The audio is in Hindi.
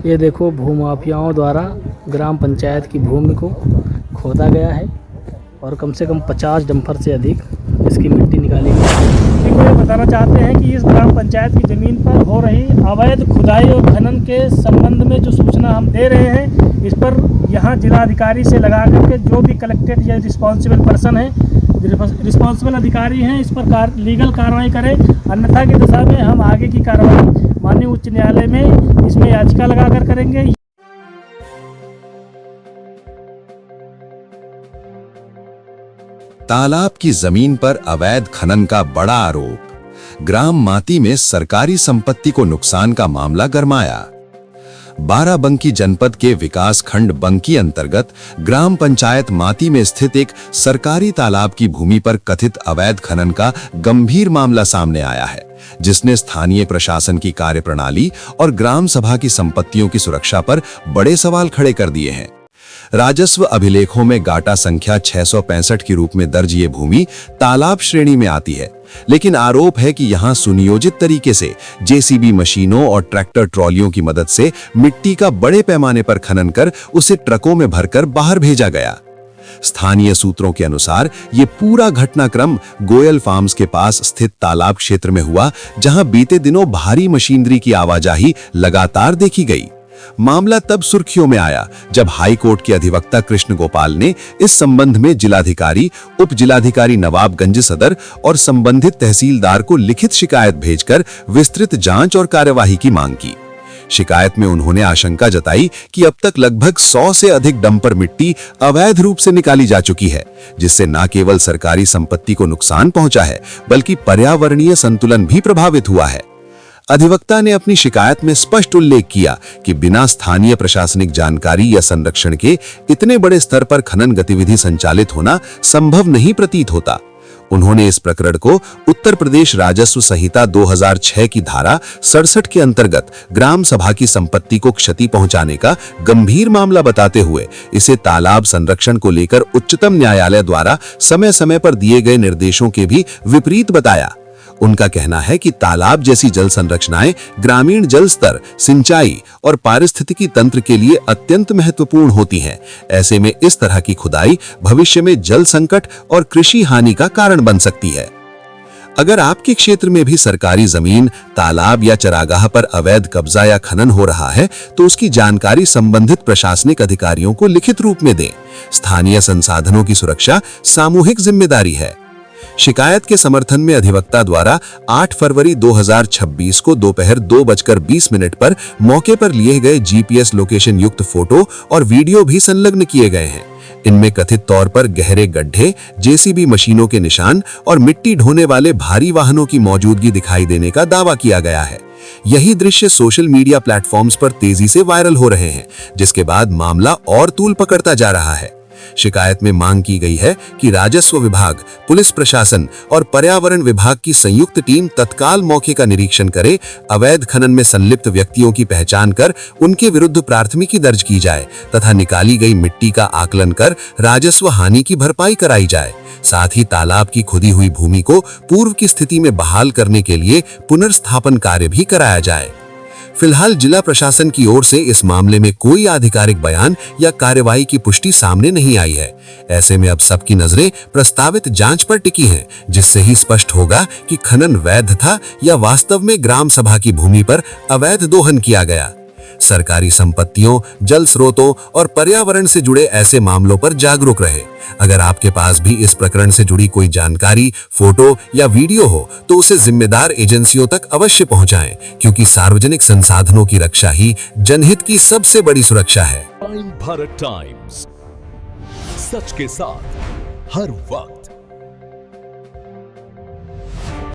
ये देखो भूमाफियाओं द्वारा ग्राम पंचायत की भूमि को खोदा गया है और कम से कम 50 डंपर से अधिक इसकी मिट्टी निकाली गई। ये बताना चाहते हैं कि इस ग्राम पंचायत की ज़मीन पर हो रही अवैध खुदाई और खनन के संबंध में जो सूचना हम दे रहे हैं, इस पर यहाँ जिलाधिकारी से लगा करके जो भी कलेक्टेड या रिस्पॉन्सिबल पर्सन है, रिस्पॉन्सिबल अधिकारी हैं, इस पर लीगल कार्रवाई करें। अन्यथा की दशा में हम आगे की कार्रवाई माननीय उच्च न्यायालय में इसमें याचिका लगाकर करेंगे। तालाब की जमीन पर अवैध खनन का बड़ा आरोप। ग्राम माती में सरकारी संपत्ति को नुकसान का मामला गरमाया। बाराबंकी जनपद के विकास खंड बंकी अंतर्गत ग्राम पंचायत माती में स्थित एक सरकारी तालाब की भूमि पर कथित अवैध खनन का गंभीर मामला सामने आया है, जिसने स्थानीय प्रशासन की कार्यप्रणाली और ग्राम सभा की संपत्तियों की सुरक्षा पर बड़े सवाल खड़े कर दिए हैं। राजस्व अभिलेखों में गाटा संख्या 665 के रूप में दर्ज ये भूमि तालाब श्रेणी में आती है, लेकिन आरोप है कि यहां सुनियोजित तरीके से जेसीबी मशीनों और ट्रैक्टर ट्रॉलियों की मदद से मिट्टी का बड़े पैमाने पर खनन कर उसे ट्रकों में भरकर बाहर भेजा गया। स्थानीय सूत्रों के अनुसार ये पूरा घटनाक्रम गोयल फार्म्स के पास स्थित तालाब क्षेत्र में हुआ, जहां बीते दिनों भारी मशीनरी की आवाजाही लगातार देखी गई। मामला तब सुर्खियों में आया जब हाई कोर्ट के अधिवक्ता कृष्ण गोपाल ने इस संबंध में जिलाधिकारी, उप जिलाधिकारी नवाबगंज सदर और संबंधित तहसीलदार को लिखित शिकायत भेजकर विस्तृत जांच और कार्यवाही की मांग की। शिकायत में उन्होंने आशंका जताई कि अब तक लगभग 100 से अधिक डंपर मिट्टी अवैध रूप से निकाली जा चुकी है, जिससे न केवल सरकारी संपत्ति को नुकसान पहुंचा है, बल्कि पर्यावरणीय संतुलन भी प्रभावित हुआ है। अधिवक्ता ने अपनी शिकायत में स्पष्ट उल्लेख किया कि बिना स्थानीय प्रशासनिक जानकारी या संरक्षण के इतने बड़े स्तर पर खनन गतिविधि संचालित होना संभव नहीं प्रतीत होता। उन्होंने इस प्रकरण को उत्तर प्रदेश राजस्व संहिता 2006 की धारा 67 के अंतर्गत ग्राम सभा की संपत्ति को क्षति पहुंचाने का गंभीर मामला बताते हुए इसे तालाब संरक्षण को लेकर उच्चतम न्यायालय द्वारा समय समय पर दिए गए निर्देशों के भी विपरीत बताया। उनका कहना है कि तालाब जैसी जल संरचनाएं ग्रामीण जल स्तर, सिंचाई और पारिस्थितिकी तंत्र के लिए अत्यंत महत्वपूर्ण होती हैं। ऐसे में इस तरह की खुदाई भविष्य में जल संकट और कृषि हानि का कारण बन सकती है। अगर आपके क्षेत्र में भी सरकारी जमीन, तालाब या चरागाह पर अवैध कब्जा या खनन हो रहा है, तो उसकी जानकारी संबंधित प्रशासनिक अधिकारियों को लिखित रूप में दें। स्थानीय संसाधनों की सुरक्षा सामूहिक जिम्मेदारी है। शिकायत के समर्थन में अधिवक्ता द्वारा 8 फरवरी 2026 को दोपहर 2:20 पर मौके पर लिए गए जीपीएस लोकेशन युक्त फोटो और वीडियो भी संलग्न किए गए हैं। इनमें कथित तौर पर गहरे गड्ढे, जेसीबी मशीनों के निशान और मिट्टी ढोने वाले भारी वाहनों की मौजूदगी दिखाई देने का दावा किया गया है। यही दृश्य सोशल मीडिया प्लेटफॉर्म्स पर तेजी से वायरल हो रहे हैं, जिसके बाद मामला और तूल पकड़ता जा रहा है। शिकायत में मांग की गई है कि राजस्व विभाग, पुलिस प्रशासन और पर्यावरण विभाग की संयुक्त टीम तत्काल मौके का निरीक्षण करे, अवैध खनन में संलिप्त व्यक्तियों की पहचान कर उनके विरुद्ध प्राथमिकी दर्ज की जाए तथा निकाली गई मिट्टी का आकलन कर राजस्व हानि की भरपाई कराई जाए। साथ ही तालाब की खुदी हुई भूमि को पूर्व की स्थिति में बहाल करने के लिए पुनर्स्थापन कार्य भी कराया जाए। फिलहाल जिला प्रशासन की ओर से इस मामले में कोई आधिकारिक बयान या कार्रवाई की पुष्टि सामने नहीं आई है। ऐसे में अब सबकी नजरें प्रस्तावित जांच पर टिकी हैं, जिससे ही स्पष्ट होगा कि खनन वैध था या वास्तव में ग्राम सभा की भूमि पर अवैध दोहन किया गया। सरकारी संपत्तियों, जल स्रोतों और पर्यावरण से जुड़े ऐसे मामलों पर जागरूक रहे। अगर आपके पास भी इस प्रकरण से जुड़ी कोई जानकारी, फोटो या वीडियो हो, तो उसे जिम्मेदार एजेंसियों तक अवश्य पहुंचाएं, क्योंकि सार्वजनिक संसाधनों की रक्षा ही जनहित की सबसे बड़ी सुरक्षा है। भारत टाइम्स, सच के साथ हर वक्त।